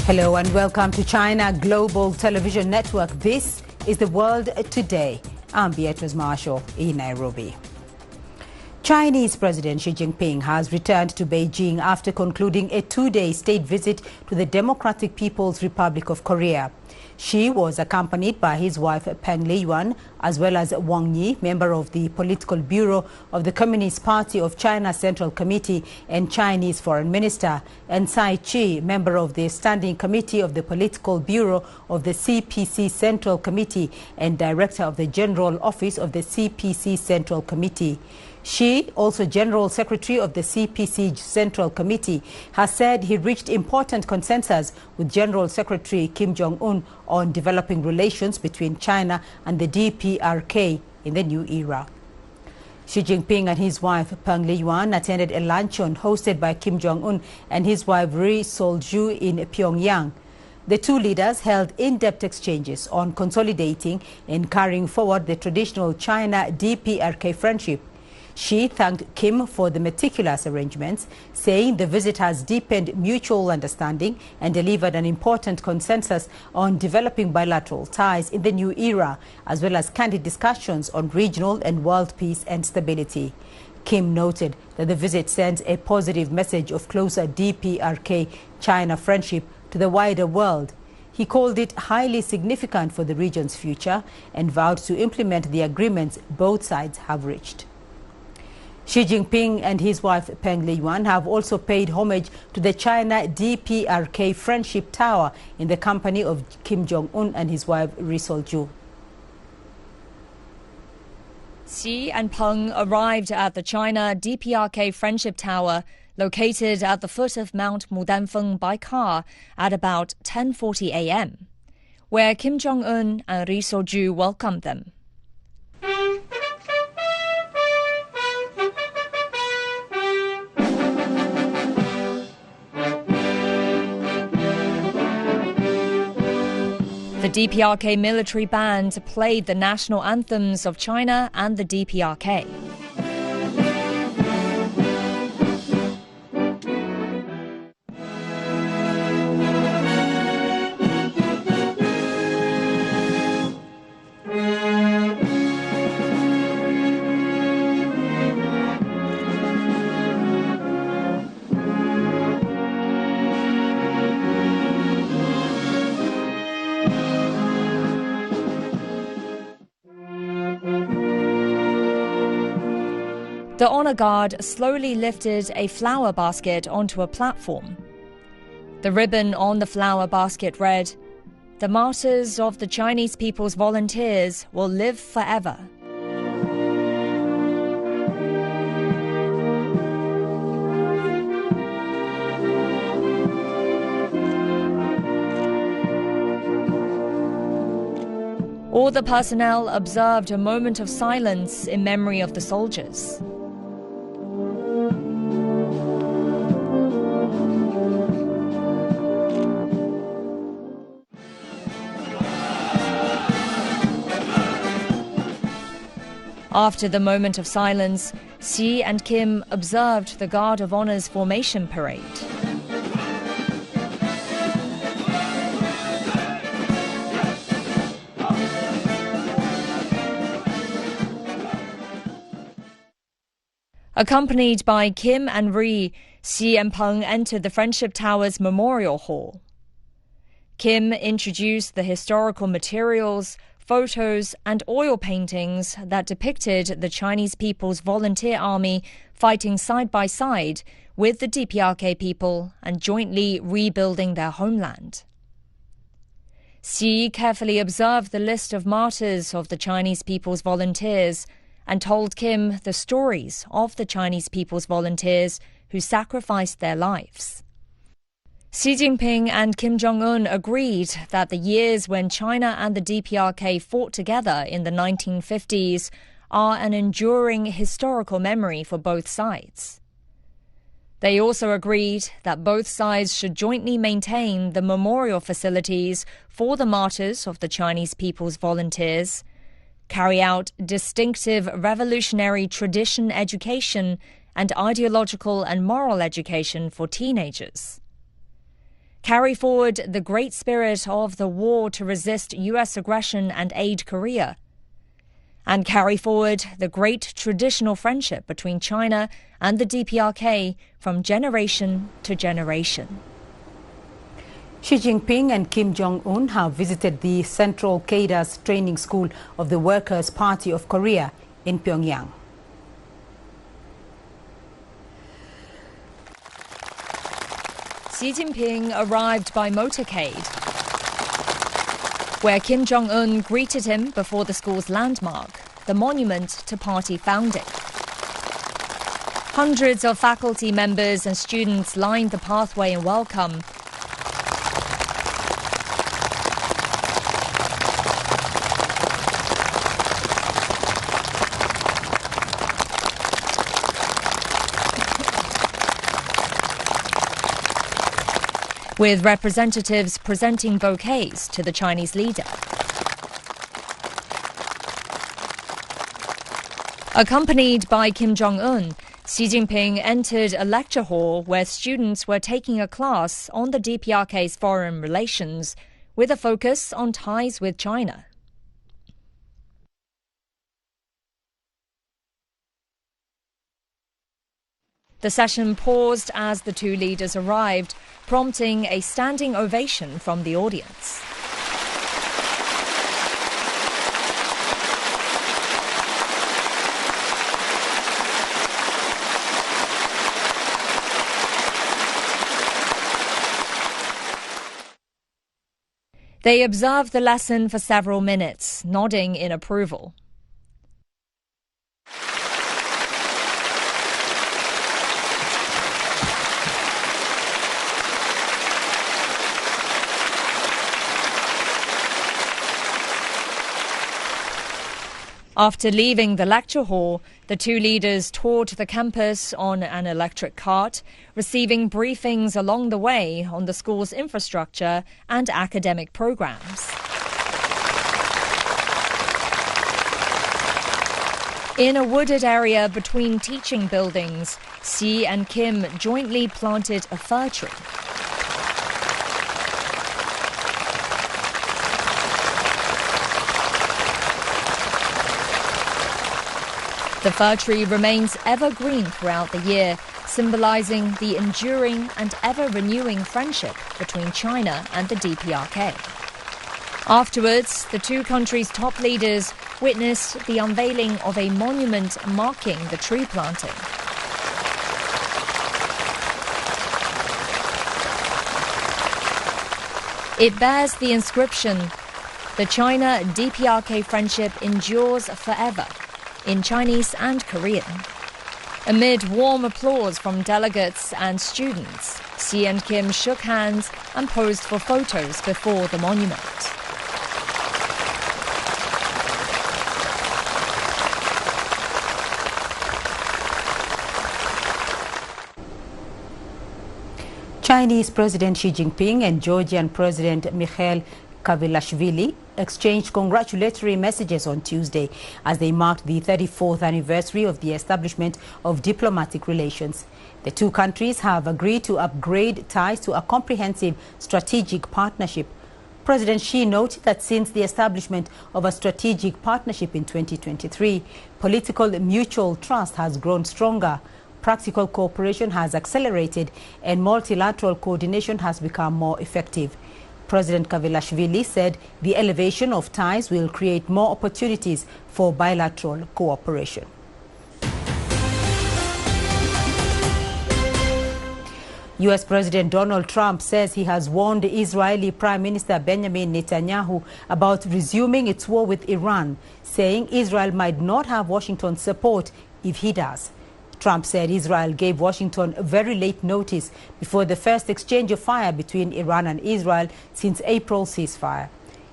Hello and welcome to China Global Television Network. This is The World Today. I'm Beatrice in Nairobi. Chinese President Xi Jinping has returned to Beijing after concluding a two-day state visit to the Democratic People's Republic of Korea. Xi was accompanied by his wife Peng Liyuan, as well as Wang Yi, member of the Political Bureau of the Communist Party of China Central Committee and Chinese Foreign Minister, and Tsai Chi, member of the Standing Committee of the Political Bureau of the CPC Central Committee and Director of the General Office of the CPC Central Committee. Xi, also General Secretary of the CPC Central Committee, has said he reached important consensus with General Secretary Kim Jong-un on developing relations between China and the DPRK in the new era. Xi Jinping and his wife Peng Liyuan attended a luncheon hosted by Kim Jong-un and his wife Ri Sol-ju in Pyongyang. The two leaders held in-depth exchanges on consolidating and carrying forward the traditional China-DPRK friendship. Xi thanked Kim for the meticulous arrangements, saying the visit has deepened mutual understanding and delivered an important consensus on developing bilateral ties in the new era, as well as candid discussions on regional and world peace and stability. Kim noted that the visit sends a positive message of closer DPRK-China friendship to the wider world. He called it highly significant for the region's future and vowed to implement the agreements both sides have reached. Xi Jinping and his wife Peng Liyuan have also paid homage to the China-DPRK Friendship Tower in the company of Kim Jong-un and his wife Ri Sol-ju. Xi and Peng arrived at the China-DPRK Friendship Tower, located at the foot of Mount Mudanfeng by car at about 10:40 a.m., where Kim Jong-un and Ri Sol-ju welcomed them. The DPRK military band played the national anthems of China and the DPRK. The honor guard slowly lifted a flower basket onto a platform. The ribbon on the flower basket read, "The martyrs of the Chinese People's Volunteers will live forever." All the personnel observed a moment of silence in memory of the soldiers. After the moment of silence, Xi and Kim observed the Guard of Honor's formation parade. Accompanied by Kim and Ri, Xi and Peng entered the Friendship Tower's Memorial Hall. Kim introduced the historical materials, photos and oil paintings that depicted the Chinese People's Volunteer Army fighting side by side with the DPRK people and jointly rebuilding their homeland. Xi carefully observed the list of martyrs of the Chinese People's Volunteers and told Kim the stories of the Chinese People's Volunteers who sacrificed their lives. Xi Jinping and Kim Jong-un agreed that the years when China and the DPRK fought together in the 1950s are an enduring historical memory for both sides. They also agreed that both sides should jointly maintain the memorial facilities for the martyrs of the Chinese People's Volunteers, carry out distinctive revolutionary tradition education and ideological and moral education for teenagers, carry forward the great spirit of the war to resist U.S. aggression and aid Korea, and carry forward the great traditional friendship between China and the DPRK from generation to generation. Xi Jinping and Kim Jong-un have visited the Central Cadres Training School of the Workers' Party of Korea in Pyongyang. Xi Jinping arrived by motorcade, where Kim Jong-un greeted him before the school's landmark, the monument to party founding. Hundreds of faculty members and students lined the pathway in welcome. With representatives presenting bouquets to the Chinese leader. Accompanied by Kim Jong-un, Xi Jinping entered a lecture hall where students were taking a class on the DPRK's foreign relations, with a focus on ties with China. The session paused as the two leaders arrived, prompting a standing ovation from the audience. They observed the lesson for several minutes, nodding in approval. After leaving the lecture hall, the two leaders toured the campus on an electric cart, receiving briefings along the way on the school's infrastructure and academic programs. In a wooded area between teaching buildings, Xi and Kim jointly planted a fir tree. The fir tree remains evergreen throughout the year, symbolizing the enduring and ever-renewing friendship between China and the DPRK. Afterwards, the two countries' top leaders witnessed the unveiling of a monument marking the tree planting. It bears the inscription, "The China-DPRK friendship endures forever," in Chinese and Korean. Amid warm applause from delegates and students, Xi and Kim shook hands and posed for photos before the monument. Chinese President Xi Jinping and Georgian President Mikhail Kavilashvili exchanged congratulatory messages on Tuesday as they marked the 34th anniversary of the establishment of diplomatic relations. The two countries have agreed to upgrade ties to a comprehensive strategic partnership. President Xi noted that since the establishment of a strategic partnership in 2023, political mutual trust has grown stronger, practical cooperation has accelerated, and multilateral coordination has become more effective. President Kavilashvili said the elevation of ties will create more opportunities for bilateral cooperation. U.S. President Donald Trump says he has warned Israeli Prime Minister Benjamin Netanyahu about resuming its war with Iran, saying Israel might not have Washington's support if he does. Trump said Israel gave Washington very late notice before the first exchange of fire between Iran and Israel since April's ceasefire.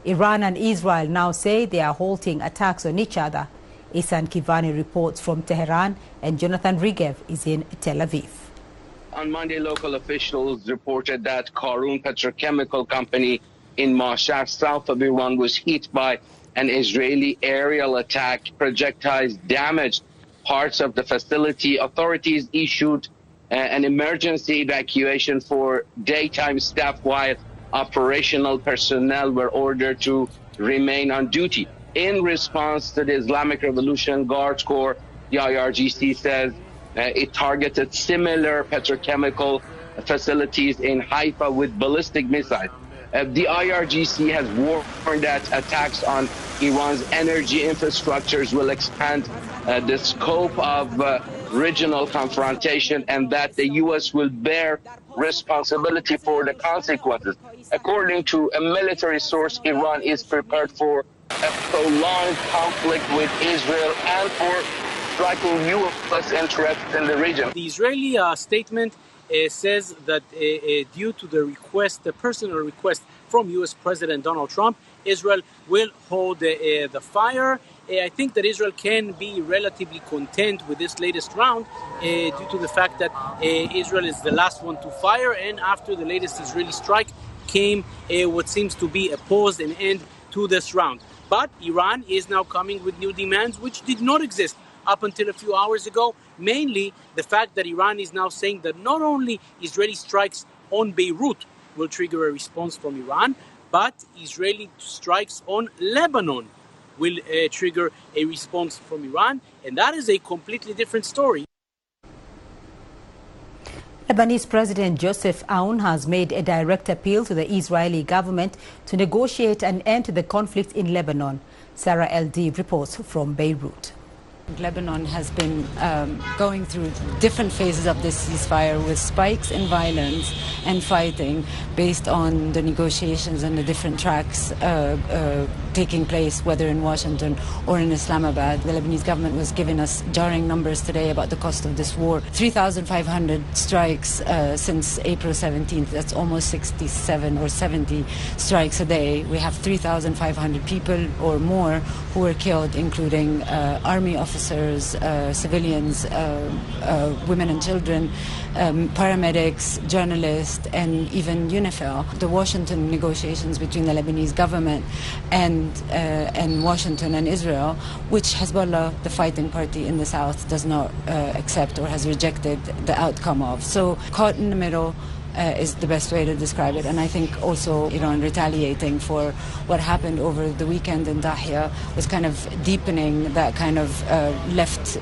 Iran and Israel now say they are halting attacks on each other. Isan Kivani reports from Tehran and Jonathan Rigev is in Tel Aviv. On Monday, local officials reported that Karun Petrochemical Company in Mashhad, south of Iran, was hit by an Israeli aerial attack. Projectiles damaged parts of the facility. Authorities issued an emergency evacuation for daytime staff while operational personnel were ordered to remain on duty. In response to the Islamic Revolution Guard Corps, the IRGC says it targeted similar petrochemical facilities in Haifa with ballistic missiles. The IRGC has warned that attacks on Iran's energy infrastructures will expand the scope of regional confrontation and that the U.S. will bear responsibility for the consequences. According to a military source, Iran is prepared for a prolonged conflict with Israel and for striking U.S. interests in the region. The Israeli statement says that due to the personal request from U.S. President Donald Trump, Israel will hold the fire. I think that Israel can be relatively content with this latest round due to the fact that Israel is the last one to fire, and after the latest Israeli strike came what seems to be a pause and end to this round. But Iran is now coming with new demands which did not exist up until a few hours ago, mainly the fact that Iran is now saying that not only Israeli strikes on Beirut will trigger a response from Iran, but Israeli strikes on Lebanon will trigger a response from Iran, and that is a completely different story. Lebanese President Joseph Aoun has made a direct appeal to the Israeli government to negotiate an end to the conflict in Lebanon. Sarah LD reports from Beirut. Lebanon has been going through different phases of this ceasefire with spikes in violence and fighting based on the negotiations and the different tracks taking place, whether in Washington or in Islamabad. The Lebanese government was giving us jarring numbers today about the cost of this war. 3,500 strikes since April 17th. That's almost 67 or 70 strikes a day. We have 3,500 people or more who were killed, including army officers, civilians, women and children, paramedics, journalists, and even UNIFIL. The Washington negotiations between the Lebanese government and Washington and Israel, which Hezbollah, the fighting party in the south, does not accept or has rejected the outcome of. So caught in the middle is the best way to describe it. And I think also Iran retaliating for what happened over the weekend in Dahia was kind of deepening that kind of left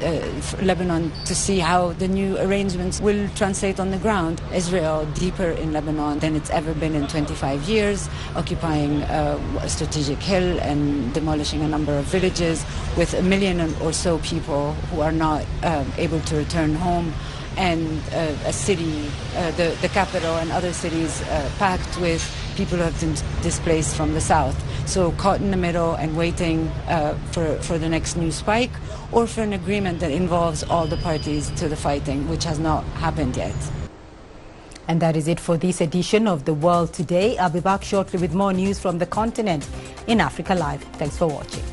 Lebanon to see how the new arrangements will translate on the ground. Israel deeper in Lebanon than it's ever been in 25 years, occupying a strategic hill and demolishing a number of villages with 1 million or so people who are not able to return home, and a city, the capital and other cities packed with people who have been displaced from the south. So caught in the middle and waiting for the next new spike or for an agreement that involves all the parties to the fighting, which has not happened yet. And that is it for this edition of The World Today. I'll be back shortly with more news from the continent in Africa Live. Thanks for watching.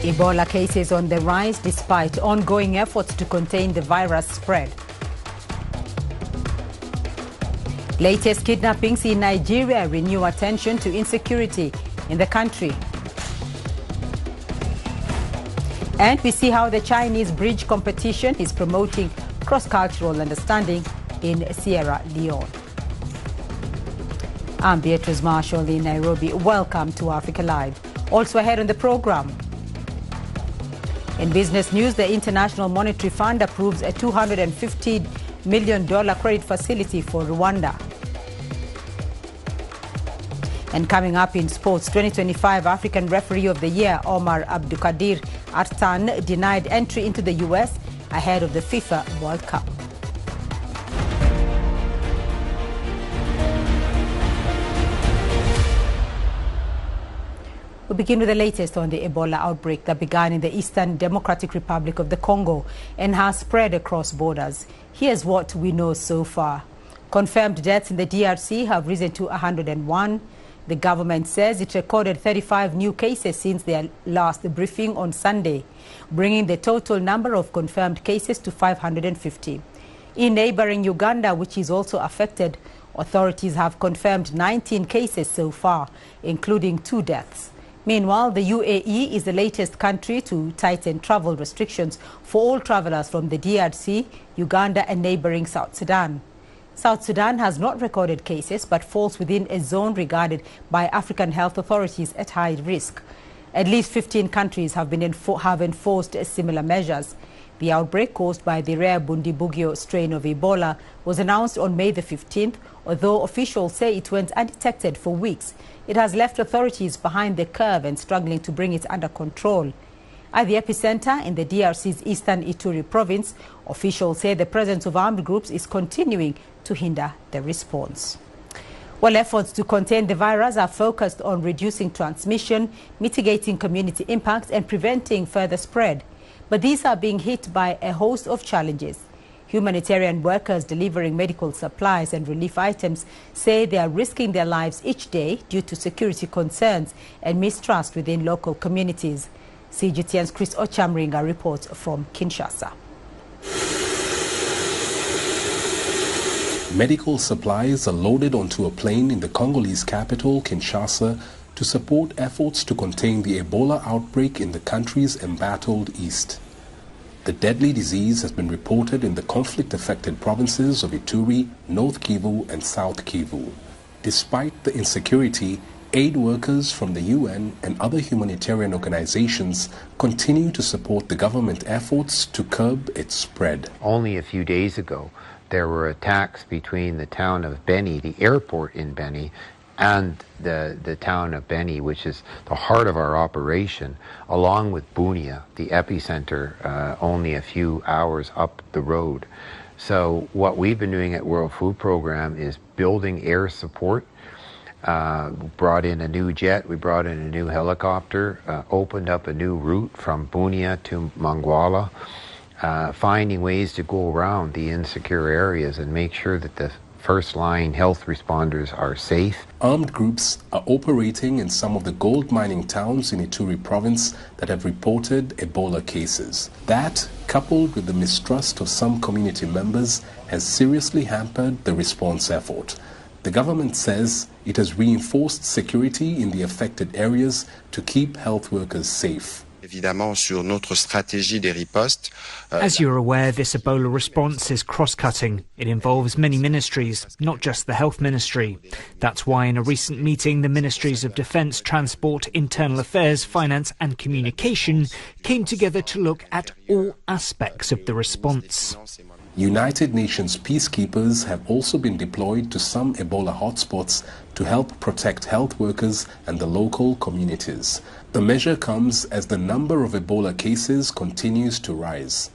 Ebola cases on the rise despite ongoing efforts to contain the virus spread. Latest kidnappings in Nigeria renew attention to insecurity in the country. And we see how the Chinese bridge competition is promoting cross-cultural understanding in Sierra Leone. I'm Beatrice Marshall in Nairobi. Welcome to Africa Live. Also ahead on the program. In business news, the International Monetary Fund approves a $250 million credit facility for Rwanda. And coming up in sports, 2025 African Referee of the Year, Omar Abdukadir Artan, denied entry into the US ahead of the FIFA World Cup. We begin with the latest on the Ebola outbreak that began in the Eastern Democratic Republic of the Congo and has spread across borders. Here's what we know so far. Confirmed deaths in the DRC have risen to 101. The government says it recorded 35 new cases since their last briefing on Sunday, bringing the total number of confirmed cases to 550. In neighboring Uganda, which is also affected, authorities have confirmed 19 cases so far, including 2 deaths. Meanwhile, the UAE is the latest country to tighten travel restrictions for all travelers from the DRC, Uganda and neighboring South Sudan. South Sudan has not recorded cases but falls within a zone regarded by African health authorities at high risk. At least 15 countries have enforced similar measures. The outbreak caused by the rare Bundibugyo strain of Ebola was announced on May the 15th, although officials say it went undetected for weeks. It has left authorities behind the curve and struggling to bring it under control. At the epicenter in the DRC's eastern Ituri province, officials say the presence of armed groups is continuing to hinder the response. Well, efforts to contain the virus are focused on reducing transmission, mitigating community impacts and preventing further spread. But these are being hit by a host of challenges. Humanitarian workers delivering medical supplies and relief items say they are risking their lives each day due to security concerns and mistrust within local communities. CGTN's Chris Ochamringa reports from Kinshasa. Medical supplies are loaded onto a plane in the Congolese capital, Kinshasa, to support efforts to contain the Ebola outbreak in the country's embattled east. The deadly disease has been reported in the conflict-affected provinces of Ituri, North Kivu and South Kivu. Despite the insecurity, aid workers from the UN and other humanitarian organizations continue to support the government efforts to curb its spread. Only a few days ago, there were attacks between the town of Beni, the airport in Beni, and the town of Beni, which is the heart of our operation, along with Bunia, the epicenter, only a few hours up the road. So what we've been doing at World Food Program is building air support. Brought in a new jet, we brought in a new helicopter, opened up a new route from Bunia to Mangwala, finding ways to go around the insecure areas and make sure that the first-line health responders are safe. Armed groups are operating in some of the gold mining towns in Ituri province that have reported Ebola cases. That, coupled with the mistrust of some community members, has seriously hampered the response effort. The government says it has reinforced security in the affected areas to keep health workers safe. As you're aware, this Ebola response is cross-cutting. It involves many ministries, not just the Health Ministry. That's why in a recent meeting, the Ministries of Defence, Transport, Internal Affairs, Finance and Communication came together to look at all aspects of the response. United Nations peacekeepers have also been deployed to some Ebola hotspots to help protect health workers and the local communities. The measure comes as the number of Ebola cases continues to rise.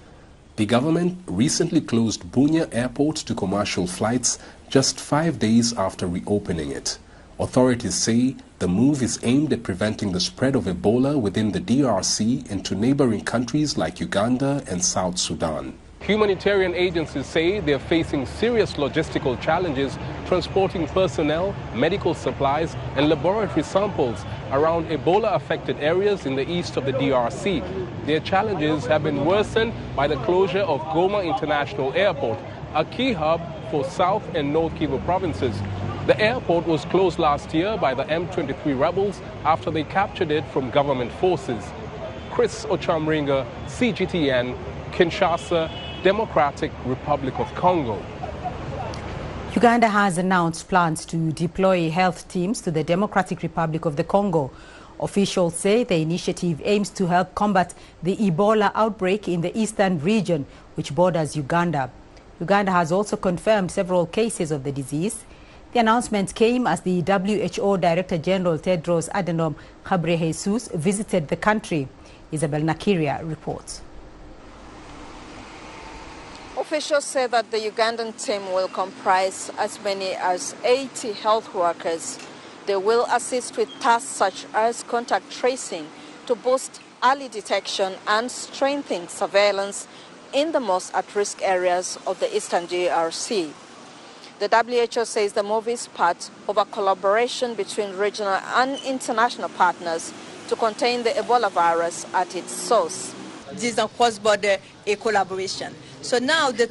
The government recently closed Bunia Airport to commercial flights just 5 days after reopening it. Authorities say the move is aimed at preventing the spread of Ebola within the DRC into neighboring countries like Uganda and South Sudan. Humanitarian agencies say they're facing serious logistical challenges transporting personnel, medical supplies and laboratory samples around Ebola-affected areas in the east of the DRC. Their challenges have been worsened by the closure of Goma International Airport, a key hub for South and North Kivu provinces. The airport was closed last year by the M23 rebels after they captured it from government forces. Chris Ochamringa, CGTN, Kinshasa, Democratic Republic of Congo. Uganda has announced plans to deploy health teams to the Democratic Republic of the Congo. Officials say the initiative aims to help combat the Ebola outbreak in the eastern region, which borders Uganda. Uganda has also confirmed several cases of the disease. The announcement came as the WHO Director General Tedros Adhanom Ghebreyesus visited the country. Isabel Nakiria reports. Officials say that the Ugandan team will comprise as many as 80 health workers. They will assist with tasks such as contact tracing to boost early detection and strengthen surveillance in the most at-risk areas of the eastern DRC. The WHO says the move is part of a collaboration between regional and international partners to contain the Ebola virus at its source. This is a cross-border collaboration. So now the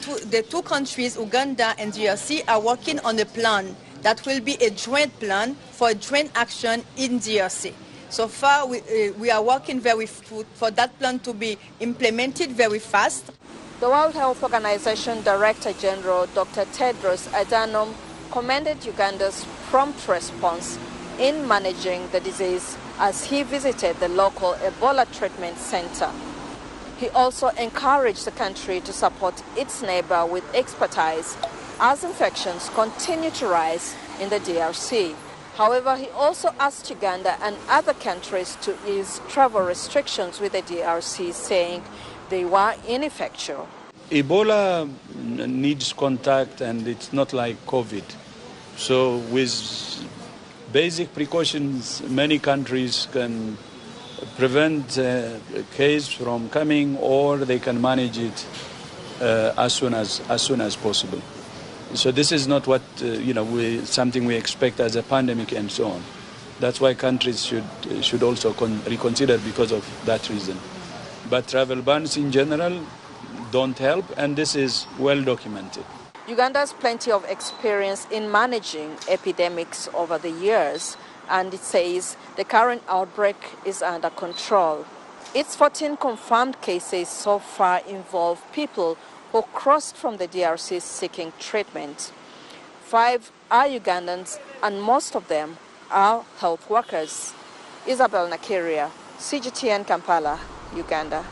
two countries, Uganda and DRC, are working on a plan that will be a joint plan for a joint action in DRC. So far, we are working for that plan to be implemented very fast. The World Health Organization Director General Dr. Tedros Adhanom commended Uganda's prompt response in managing the disease as he visited the local Ebola treatment center. He also encouraged the country to support its neighbor with expertise as infections continue to rise in the DRC. However, he also asked Uganda and other countries to ease travel restrictions with the DRC, saying they were ineffectual. Ebola needs contact and it's not like COVID. So with basic precautions, many countries can prevent a case from coming, or they can manage it as soon as possible. So this is not what something we expect as a pandemic and so on. That's why countries should also reconsider because of that reason. But travel bans in general don't help, and this is well documented. Uganda has plenty of experience in managing epidemics over the years, and it says the current outbreak is under control. Its 14 confirmed cases so far involve people who crossed from the DRC seeking treatment. 5 are Ugandans, and most of them are health workers. Isabel Nakiria, CGTN Kampala, Uganda.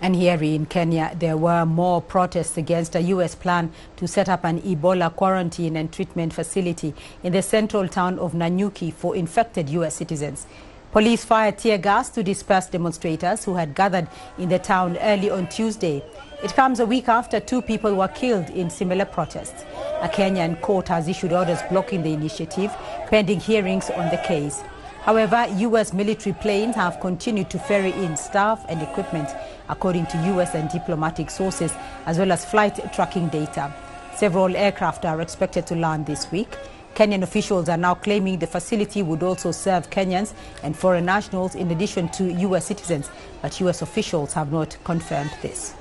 And here in Kenya, there were more protests against a U.S. plan to set up an Ebola quarantine and treatment facility in the central town of Nanyuki for infected U.S. citizens. Police fired tear gas to disperse demonstrators who had gathered in the town early on Tuesday. It comes a week after 2 people were killed in similar protests. A Kenyan court has issued orders blocking the initiative, pending hearings on the case. However, U.S. military planes have continued to ferry in staff and equipment, according to U.S. and diplomatic sources, as well as flight tracking data. Several aircraft are expected to land this week. Kenyan officials are now claiming the facility would also serve Kenyans and foreign nationals in addition to U.S. citizens, but U.S. officials have not confirmed this.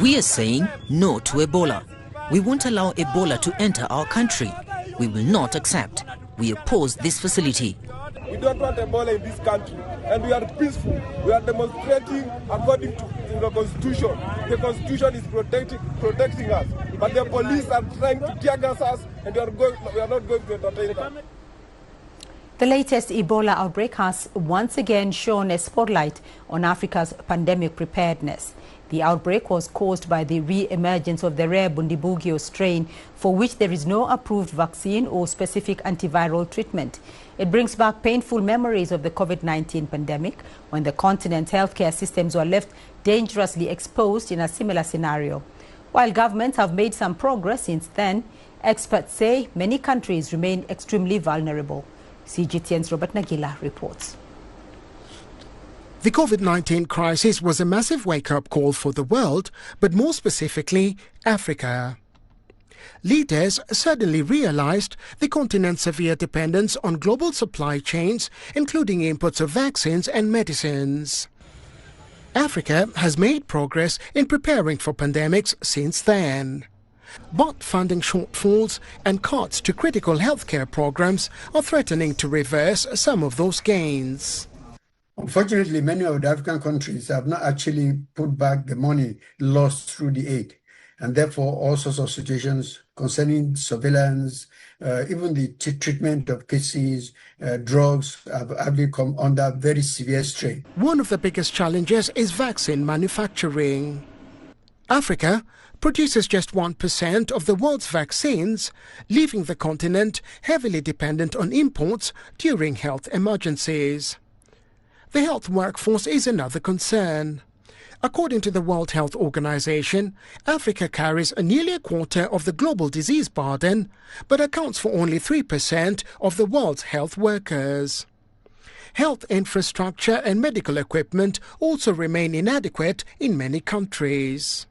We are saying no to Ebola. We won't allow Ebola to enter our country. We will not accept. We oppose this facility. We don't want Ebola in this country, and we are peaceful. We are demonstrating according to the Constitution. The Constitution is protecting us, but the police are trying to tear gas us, and we are not going to entertain them. The latest Ebola outbreak has once again shone a spotlight on Africa's pandemic preparedness. The outbreak was caused by the re-emergence of the rare Bundibugyo strain, for which there is no approved vaccine or specific antiviral treatment. It brings back painful memories of the COVID-19 pandemic, when the continent's healthcare systems were left dangerously exposed in a similar scenario. While governments have made some progress since then, experts say many countries remain extremely vulnerable. CGTN's Robert Nagila reports. The COVID-19 crisis was a massive wake-up call for the world, but more specifically, Africa. Leaders suddenly realized the continent's severe dependence on global supply chains, including imports of vaccines and medicines. Africa has made progress in preparing for pandemics since then. But funding shortfalls and cuts to critical healthcare programs are threatening to reverse some of those gains. Unfortunately, many of the African countries have not actually put back the money lost through the aid. And therefore, all sorts of situations concerning surveillance, even the treatment of cases, drugs have become under very severe strain. One of the biggest challenges is vaccine manufacturing. Africa produces just 1% of the world's vaccines, leaving the continent heavily dependent on imports during health emergencies. The health workforce is another concern. According to the World Health Organization, Africa carries nearly a quarter of the global disease burden, but accounts for only 3% of the world's health workers. Health infrastructure and medical equipment also remain inadequate in many countries.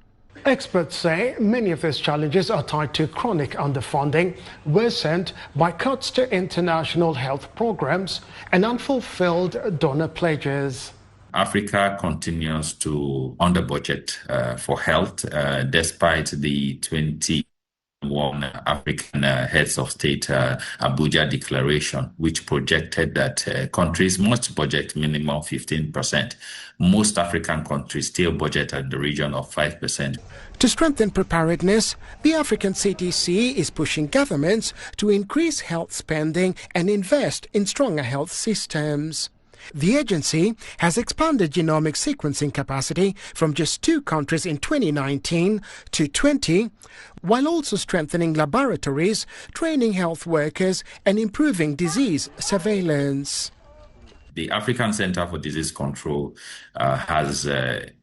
Experts say many of these challenges are tied to chronic underfunding, worsened by cuts to international health programs and unfulfilled donor pledges. Africa continues to under budget for health despite the 21 African heads of state Abuja declaration, which projected that countries must budget minimum 15%. Most African countries still budget at the region of 5%. To strengthen preparedness, the African CDC is pushing governments to increase health spending and invest in stronger health systems. The agency has expanded genomic sequencing capacity from just 2 countries in 2019 to 20, while also strengthening laboratories, training health workers, and improving disease surveillance. The African Center for Disease Control has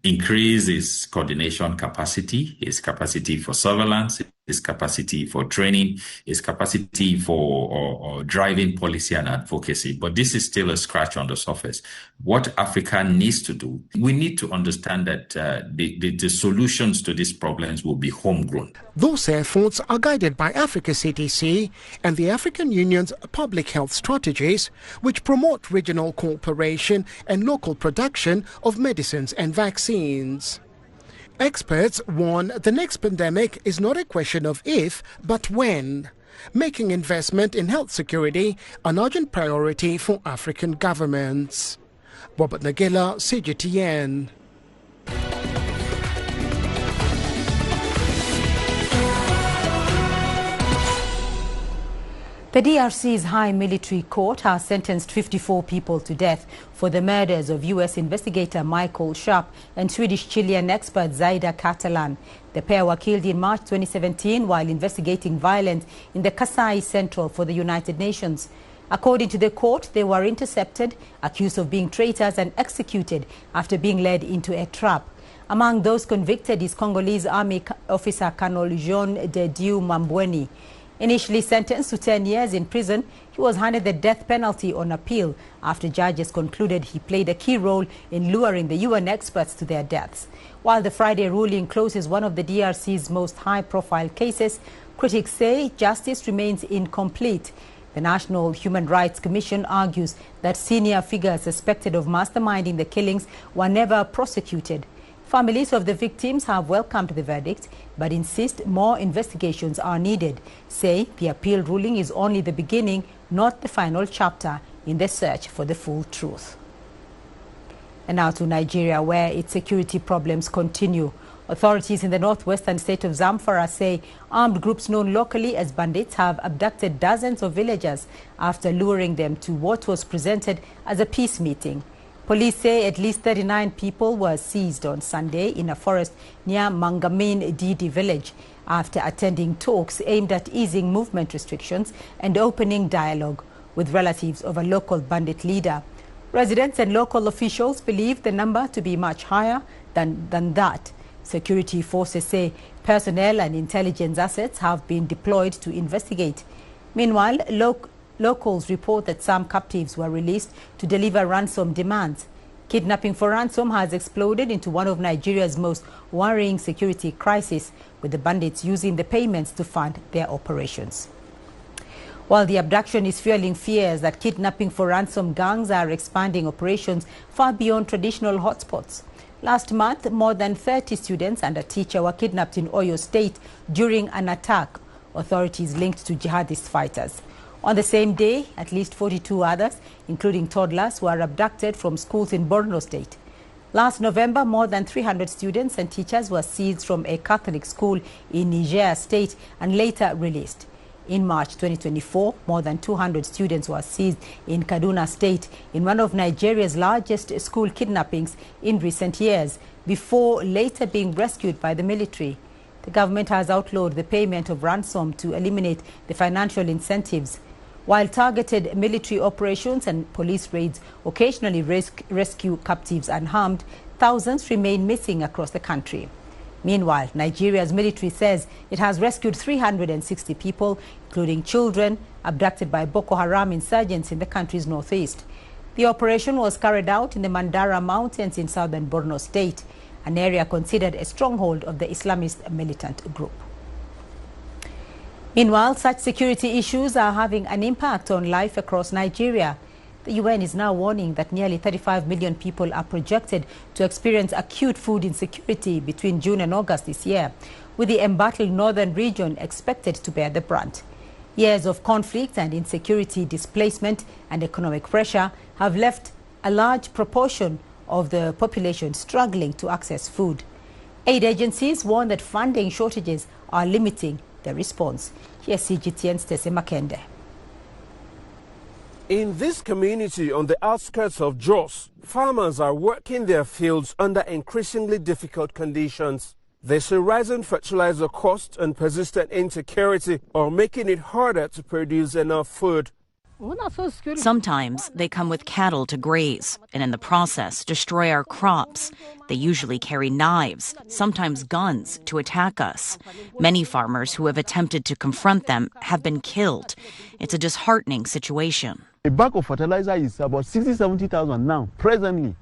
increased its coordination capacity, its capacity for surveillance, its capacity for training, its capacity for driving policy and advocacy. But this is still a scratch on the surface. What Africa needs to do, we need to understand that the solutions to these problems will be homegrown. Those efforts are guided by Africa CDC and the African Union's public health strategies, which promote regional cooperation and local production of medicines and vaccines. Experts warn the next pandemic is not a question of if, but when, making investment in health security an urgent priority for African governments. Robert Nagela, CGTN. The DRC's High Military Court has sentenced 54 people to death for the murders of U.S. investigator Michael Sharp and Swedish-Chilean expert Zaida Catalan. The pair were killed in March 2017 while investigating violence in the Kasai Central for the United Nations. According to the court, they were intercepted, accused of being traitors, and executed after being led into a trap. Among those convicted is Congolese Army officer Colonel Jean de Dieu Mambweni. Initially sentenced to 10 years in prison, he was handed the death penalty on appeal after judges concluded he played a key role in luring the UN experts to their deaths. While the Friday ruling closes one of the DRC's most high-profile cases, critics say justice remains incomplete. The National Human Rights Commission argues that senior figures suspected of masterminding the killings were never prosecuted. Families of the victims have welcomed the verdict, but insist more investigations are needed, say the appeal ruling is only the beginning, not the final chapter in the search for the full truth. And now to Nigeria, where its security problems continue. Authorities in the northwestern state of Zamfara say armed groups known locally as bandits have abducted dozens of villagers after luring them to what was presented as a peace meeting. Police say at least 39 people were seized on Sunday in a forest near Mangamin Didi village after attending talks aimed at easing movement restrictions and opening dialogue with relatives of a local bandit leader. Residents and local officials believe the number to be much higher than that. Security forces say personnel and intelligence assets have been deployed to investigate. Meanwhile, locals report that some captives were released to deliver ransom demands. Kidnapping for ransom has exploded into one of Nigeria's most worrying security crises, with the bandits using the payments to fund their operations. While the abduction is fueling fears that kidnapping for ransom gangs are expanding operations far beyond traditional hotspots. Last month, more than 30 students and a teacher were kidnapped in Oyo State during an attack, authorities linked to jihadist fighters. On the same day, at least 42 others, including toddlers, were abducted from schools in Borno State. Last November, more than 300 students and teachers were seized from a Catholic school in Niger State and later released. In March 2024, more than 200 students were seized in Kaduna State in one of Nigeria's largest school kidnappings in recent years, before later being rescued by the military. The government has outlawed the payment of ransom to eliminate the financial incentives. While targeted military operations and police raids occasionally rescue captives unharmed, thousands remain missing across the country. Meanwhile, Nigeria's military says it has rescued 360 people, including children, abducted by Boko Haram insurgents in the country's northeast. The operation was carried out in the Mandara Mountains in southern Borno State, an area considered a stronghold of the Islamist militant group. Meanwhile, such security issues are having an impact on life across Nigeria. The UN is now warning that nearly 35 million people are projected to experience acute food insecurity between June and August this year, with the embattled northern region expected to bear the brunt. Years of conflict and insecurity, displacement and economic pressure have left a large proportion of the population struggling to access food. Aid agencies warn that funding shortages are limiting their response. Here's CGTN's Tese Makende. In this community on the outskirts of Jos, farmers are working their fields under increasingly difficult conditions. They say rising fertilizer costs and persistent insecurity are making it harder to produce enough food. Sometimes they come with cattle to graze and in the process destroy our crops. They usually carry knives, sometimes guns, to attack us. Many farmers who have attempted to confront them have been killed. It's a disheartening situation. A bag of fertilizer is about 60,000-70,000 now, presently.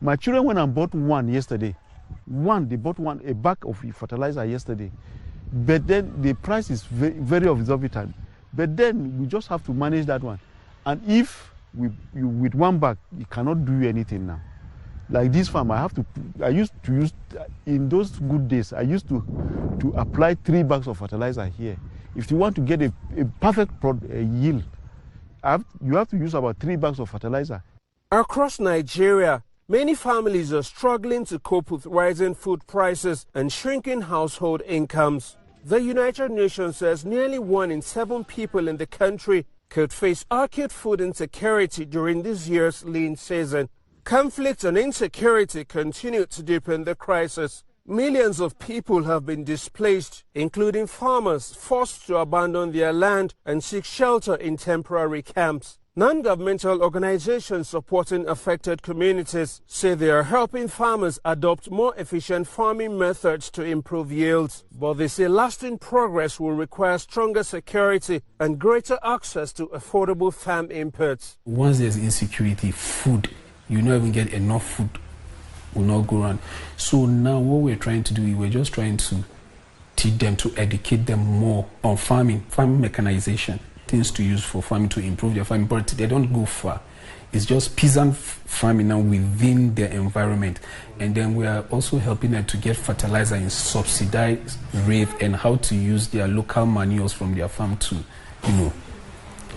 My children went and bought one yesterday. They bought a bag of fertilizer yesterday. But then the price is very exorbitant. But then we just have to manage that one. And if with one bag, you cannot do anything now. Like this farm, I used to use, in those good days, I used to apply 3 bags of fertilizer here. If you want to get a perfect yield, you have to use about 3 bags of fertilizer. Across Nigeria, many families are struggling to cope with rising food prices and shrinking household incomes. The United Nations says nearly 1 in 7 people in the country could face acute food insecurity during this year's lean season. Conflict and insecurity continue to deepen the crisis. Millions of people have been displaced, including farmers forced to abandon their land and seek shelter in temporary camps. Non-governmental organizations supporting affected communities say they are helping farmers adopt more efficient farming methods to improve yields. But they say lasting progress will require stronger security and greater access to affordable farm inputs. Once there's insecurity, food, you not even get enough food, will not go around. So now what we're trying to do, we're just trying to teach them, to educate them more on farming mechanization. Things to use for farming to improve their farming, but they don't go far. It's just peasant farming now within their environment. And then we are also helping them to get fertilizer in subsidized rate and how to use their local manures from their farm to,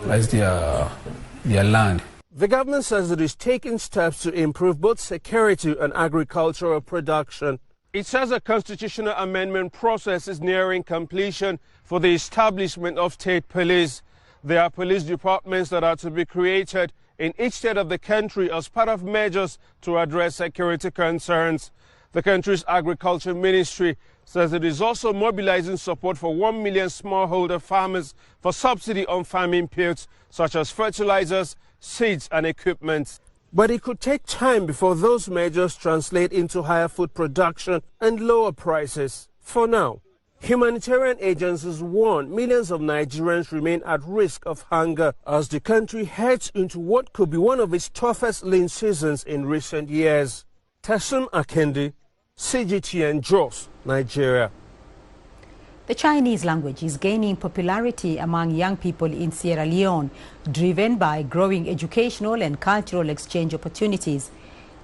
as their land. The government says it is taking steps to improve both security and agricultural production. It says a constitutional amendment process is nearing completion for the establishment of state police. There are police departments that are to be created in each state of the country as part of measures to address security concerns. The country's agriculture ministry says it is also mobilizing support for 1 million smallholder farmers for subsidy on farming inputs such as fertilizers, seeds and equipment. But it could take time before those measures translate into higher food production and lower prices. For now, Humanitarian agencies warn millions of Nigerians remain at risk of hunger as the country heads into what could be one of its toughest lean seasons in recent years. Tessun Akendi, CGTN, Jos, Nigeria. The Chinese language is gaining popularity among young people in Sierra Leone, driven by growing educational and cultural exchange opportunities.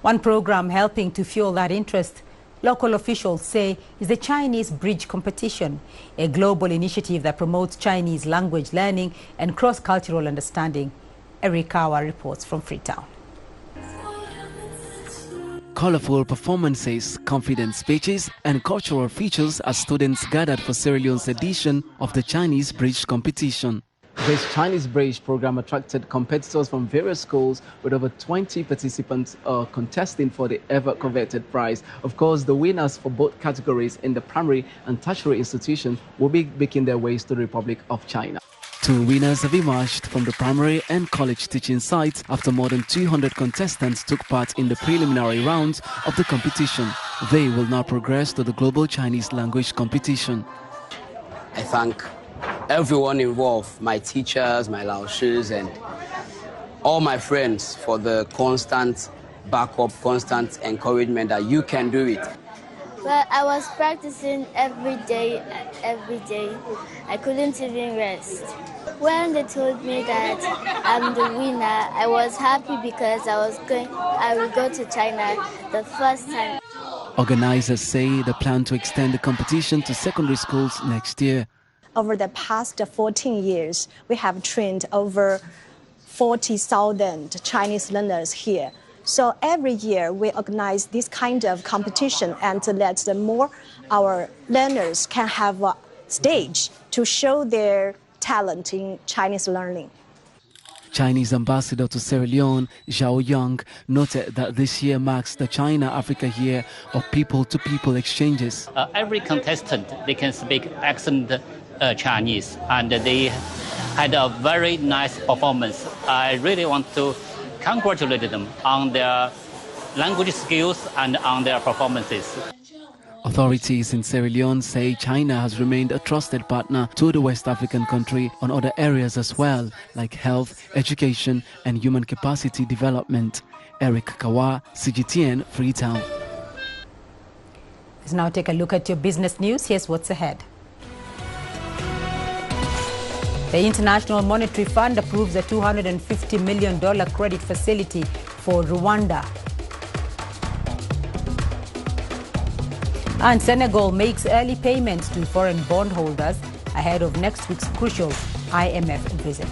One program helping to fuel that interest, local officials say, is the Chinese Bridge Competition, a global initiative that promotes Chinese language learning and cross-cultural understanding. Eric Kawa reports from Freetown. Colorful performances, confident speeches and cultural features as students gathered for Sierra Leone's edition of the Chinese Bridge Competition. This Chinese Bridge program attracted competitors from various schools with over 20 participants contesting for the ever-coveted prize. Of course, the winners for both categories in the primary and tertiary institution will be making their ways to the Republic of China. 2 winners have emerged from the primary and college teaching sites after more than 200 contestants took part in the preliminary rounds of the competition. They will now progress to the Global Chinese Language Competition. I thank everyone involved, my teachers, my laoshis, and all my friends for the constant backup, constant encouragement that you can do it. Well, I was practicing every day. I couldn't even rest. When they told me that I'm the winner, I was happy because I will go to China the first time. Organizers say they plan to extend the competition to secondary schools next year. Over the past 14 years, we have trained over 40,000 Chinese learners here. So every year we organize this kind of competition and let more our learners can have a stage to show their talent in Chinese learning. Chinese ambassador to Sierra Leone, Zhao Yang, noted that this year marks the China-Africa year of people-to-people exchanges. Every contestant, they can speak excellent Chinese, and they had a very nice performance. I really want to congratulate them on their language skills and on their performances. Authorities in Sierra Leone say China has remained a trusted partner to the West African country on other areas as well, like health, education and human capacity development. Eric Kawa, CGTN, Freetown. Let's now take a look at your business news. Here's what's ahead. The International Monetary Fund approves a $250 million credit facility for Rwanda. And Senegal makes early payments to foreign bondholders ahead of next week's crucial IMF visit.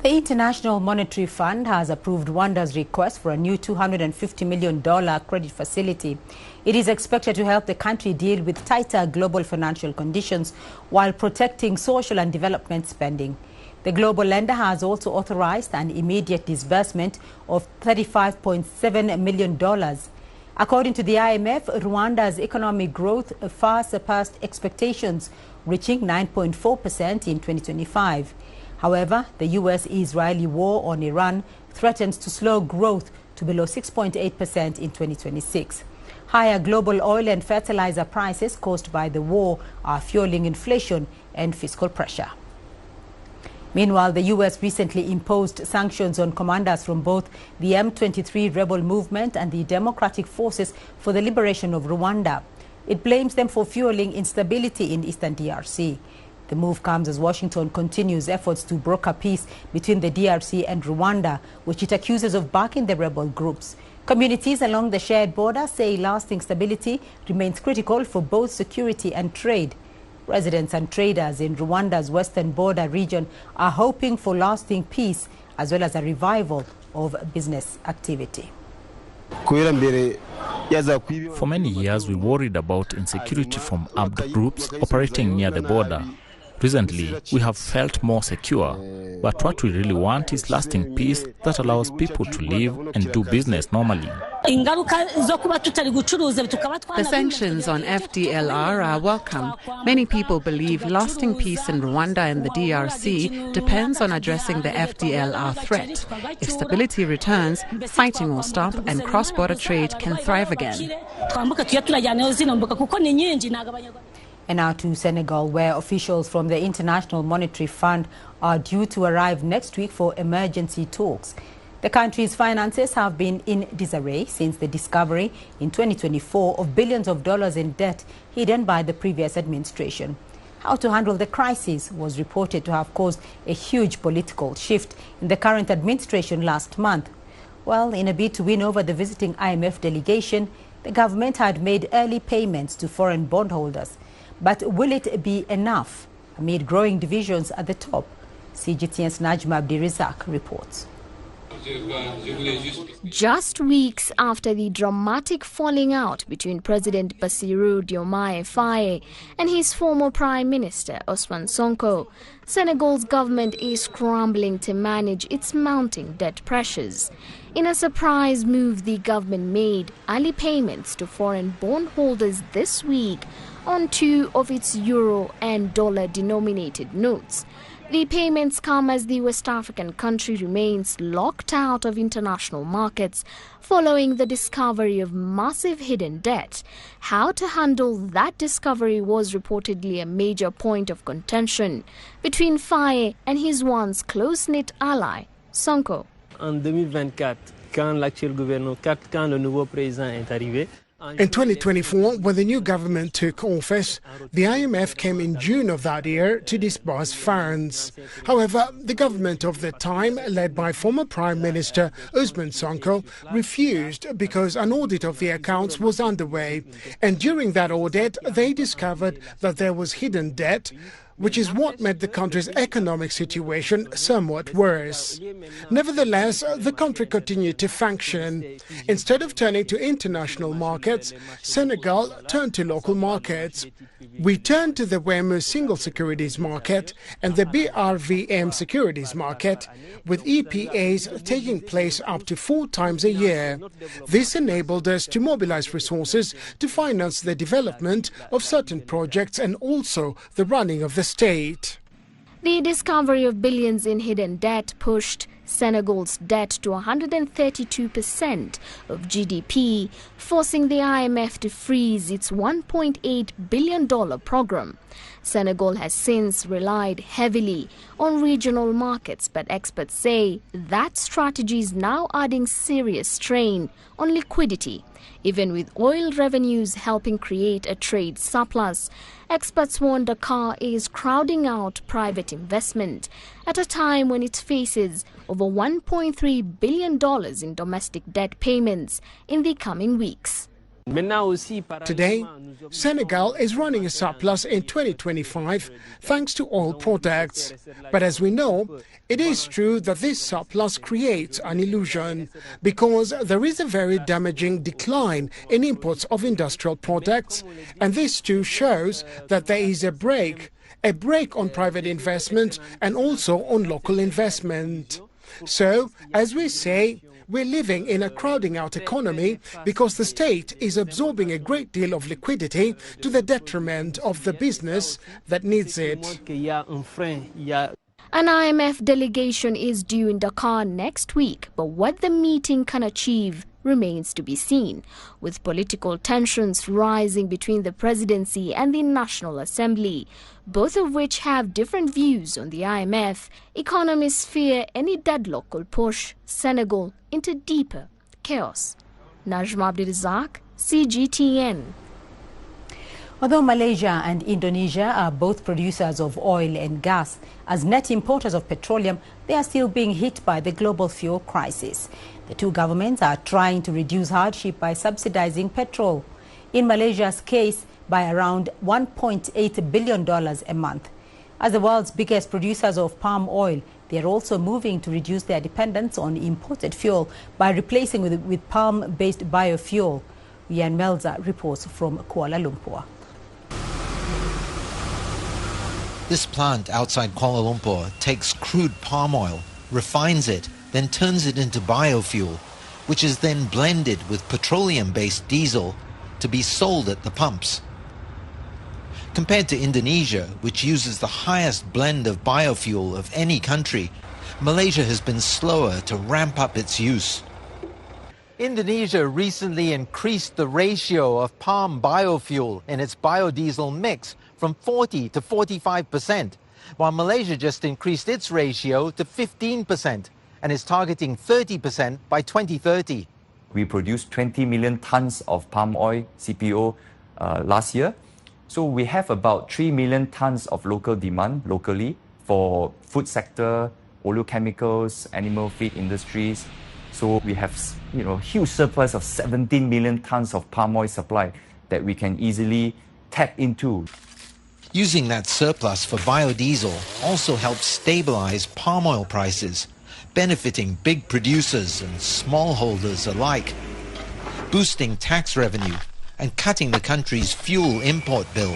The International Monetary Fund has approved Rwanda's request for a new $250 million credit facility. It is expected to help the country deal with tighter global financial conditions while protecting social and development spending. The global lender has also authorized an immediate disbursement of $35.7 million. According to the IMF, Rwanda's economic growth far surpassed expectations, reaching 9.4% in 2025. However, the US-Israeli war on Iran threatens to slow growth to below 6.8% in 2026. Higher global oil and fertilizer prices caused by the war are fueling inflation and fiscal pressure. Meanwhile, the US recently imposed sanctions on commanders from both the M23 rebel movement and the Democratic Forces for the Liberation of Rwanda. It blames them for fueling instability in eastern DRC. The move comes as Washington continues efforts to broker peace between the DRC and Rwanda, which it accuses of backing the rebel groups. Communities along the shared border say lasting stability remains critical for both security and trade. Residents and traders in Rwanda's western border region are hoping for lasting peace as well as a revival of business activity. For many years, we worried about insecurity from armed groups operating near the border. Recently, we have felt more secure, but what we really want is lasting peace that allows people to live and do business normally. The sanctions on FDLR are welcome. Many people believe lasting peace in Rwanda and the DRC depends on addressing the FDLR threat. If stability returns, fighting will stop and cross-border trade can thrive again. And now to Senegal, where officials from the International Monetary Fund are due to arrive next week for emergency talks. The country's finances have been in disarray since the discovery in 2024 of billions of dollars in debt hidden by the previous administration. How to handle the crisis was reported to have caused a huge political shift in the current administration last month. Well, in a bid to win over the visiting IMF delegation, the government had made early payments to foreign bondholders. But will it be enough amid growing divisions at the top? CGTN's Najma Abdirizak reports. Just weeks after the dramatic falling out between President Bassirou Diomaye Faye and his former Prime Minister Ousmane Sonko, Senegal's government is scrambling to manage its mounting debt pressures. In a surprise move, the government made early payments to foreign bondholders this week on 2 of its euro and dollar-denominated notes. The payments come as the West African country remains locked out of international markets following the discovery of massive hidden debt. How to handle that discovery was reportedly a major point of contention between Faye and his once close-knit ally, Sonko. En 2024, quand le nouveau président est arrivé, in 2024, when the new government took office, the IMF came in June of that year to disburse funds. However, the government of the time, led by former Prime Minister Ousmane Sonko, refused because an audit of the accounts was underway. And during that audit, they discovered that there was hidden debt, which is what made the country's economic situation somewhat worse. Nevertheless, the country continued to function. Instead of turning to international markets, Senegal turned to local markets. We turned to the WEMU single securities market and the BRVM securities market, with EPAs taking place up to 4 times a year. This enabled us to mobilize resources to finance the development of certain projects and also the running of the state. The discovery of billions in hidden debt pushed Senegal's debt to 132% of GDP, forcing the IMF to freeze its $1.8 billion program. Senegal has since relied heavily on regional markets, but experts say that strategy is now adding serious strain on liquidity. Even with oil revenues helping create a trade surplus, experts warn Dakar is crowding out private investment at a time when it faces over $1.3 billion in domestic debt payments in the coming weeks. Today, Senegal is running a surplus in 2025 thanks to oil products. But as we know, it is true that this surplus creates an illusion because there is a very damaging decline in imports of industrial products, and this too shows that there is a break on private investment and also on local investment. So, as we say, we're living in a crowding out economy because the state is absorbing a great deal of liquidity to the detriment of the business that needs it. An IMF delegation is due in Dakar next week, but what the meeting can achieve remains to be seen. With political tensions rising between the presidency and the National Assembly, both of which have different views on the IMF, economists fear any deadlock will push Senegal into deeper chaos. Najma Abdirizak, CGTN. Although Malaysia and Indonesia are both producers of oil and gas, as net importers of petroleum, they are still being hit by the global fuel crisis. The two governments are trying to reduce hardship by subsidizing petrol. In Malaysia's case, by around $1.8 billion a month. As the world's biggest producers of palm oil, they are also moving to reduce their dependence on imported fuel by replacing with palm-based biofuel. Ian Melza reports from Kuala Lumpur. This plant outside Kuala Lumpur takes crude palm oil, refines it, then turns it into biofuel, which is then blended with petroleum-based diesel to be sold at the pumps. Compared to Indonesia, which uses the highest blend of biofuel of any country, Malaysia has been slower to ramp up its use. Indonesia recently increased the ratio of palm biofuel in its biodiesel mix from 40 to 45%, while Malaysia just increased its ratio to 15% and is targeting 30% by 2030. We produced 20 million tons of palm oil, CPO, last year. So we have about 3 million tons of local demand locally for food sector, oleochemicals, animal feed industries. So we have, huge surplus of 17 million tons of palm oil supply that we can easily tap into. Using that surplus for biodiesel also helps stabilize palm oil prices, benefiting big producers and smallholders alike, boosting tax revenue and cutting the country's fuel import bill.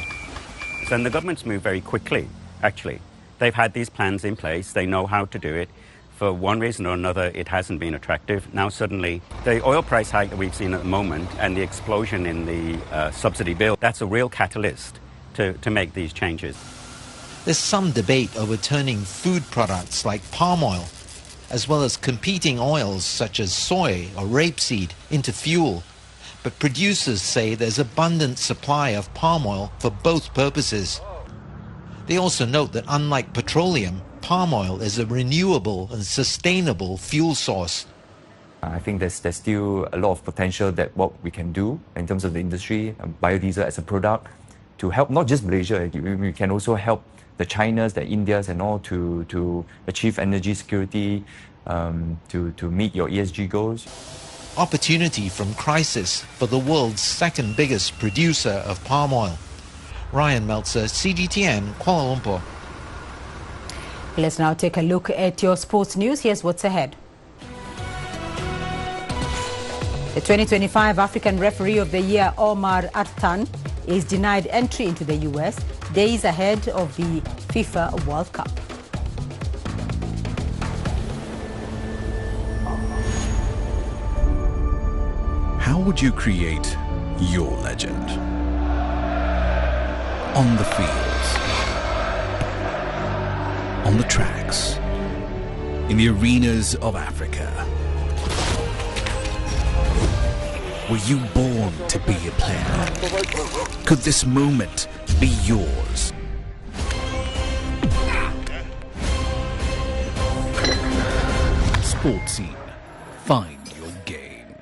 And the government's moved very quickly, actually. They've had these plans in place, they know how to do it. For one reason or another, it hasn't been attractive. Now suddenly, the oil price hike that we've seen at the moment and the explosion in the subsidy bill, that's a real catalyst to make these changes. There's some debate over turning food products like palm oil, as well as competing oils such as soy or rapeseed, into fuel. But producers say there's abundant supply of palm oil for both purposes. They also note that unlike petroleum, palm oil is a renewable and sustainable fuel source. I think there's still a lot of potential that what we can do in terms of the industry, biodiesel as a product, to help not just Malaysia, we can also help the Chinas, the Indias and all to achieve energy security, to meet your ESG goals. Opportunity from crisis for the world's second biggest producer of palm oil. Ryan Meltzer, CGTN, Kuala Lumpur. Let's now take a look at your sports news. Here's what's ahead. The 2025 African Referee of the Year, Omar Artan, is denied entry into the US days ahead of the FIFA World Cup. How would you create your legend? On the fields, on the tracks, in the arenas of Africa. Were you born to be a player? Could this moment be yours? Sports Scene. Find